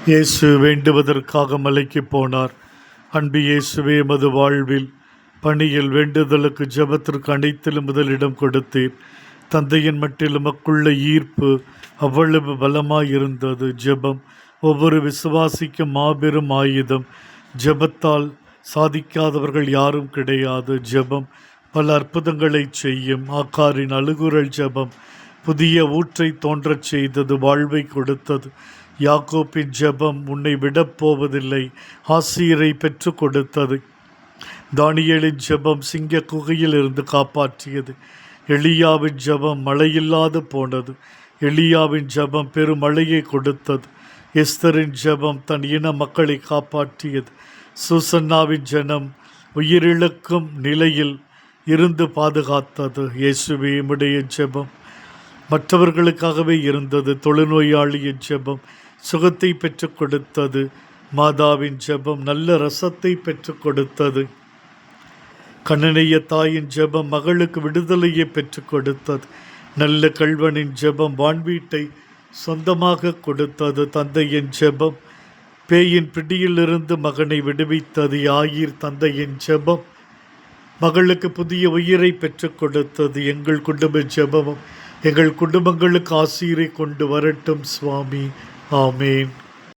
இயேசு வேண்டுவதற்காக மலைக்கு போனார். அன்பு இயேசுவே, எமது வாழ்வில் பணியில் வேண்டுதலுக்கு ஜெபத்திற்கு அனைத்திலும் முதலிடம் கொடுத்தீர். தந்தையின் மட்டில் உமக்குள்ள ஈர்ப்பு அவ்வளவு பலமாயிருந்தது. ஜெபம் ஒவ்வொரு விசுவாசிக்கும் மாபெரும் ஆயுதம். ஜெபத்தால் சாதிக்காதவர்கள் யாரும் கிடையாது. ஜெபம் பல அற்புதங்களை செய்யும். ஆக்காரின் அழுகுரல் ஜெபம் புதிய ஊற்றை தோன்றச் செய்தது, வாழ்வை கொடுத்தது. யாக்கோப்பின் ஜெபம் உன்னை விடப்போவதில்லை, ஆசீரை பெற்று கொடுத்தது. தானியேலின் ஜெபம் சிங்க குகையில் இருந்து காப்பாற்றியது. எலியாவின் ஜெபம் மழையில்லாது போனது. எலியாவின் ஜெபம் பெருமழையை கொடுத்தது. எஸ்தரின் ஜெபம் தன் இன மக்களை காப்பாற்றியது. சூசன்னாவின் ஜனம் உயிரிழக்கும் நிலையில் இருந்து பாதுகாத்தது. இயேசுவே, உம்முடைய ஜெபம் மற்றவர்களுக்காகவே இருந்தது. தொழுநோயாளியின் ஜெபம் சுகத்தை பெற்றுக் கொடுத்தது. மாதாவின் ஜெபம் நல்ல ரசத்தை பெற்றுக் கொடுத்தது. கண்ணனைய தாயின் ஜெபம் மகளுக்கு விடுதலையை பெற்றுக் கொடுத்தது. நல்ல கள்வனின் ஜெபம் வான்வீட்டை சொந்தமாக கொடுத்தது. தந்தையின் ஜெபம் பேயின் பிடியிலிருந்து மகனை விடுவித்தது. யாயிர் தந்தையின் ஜெபம் மகளுக்கு புதிய உயிரை பெற்றுக் கொடுத்தது. எங்கள் குடும்ப ஜெபமும் எங்கள் குடும்பங்களுக்கு ஆசீரை கொண்டு வரட்டும் சுவாமி. ஆமேன்.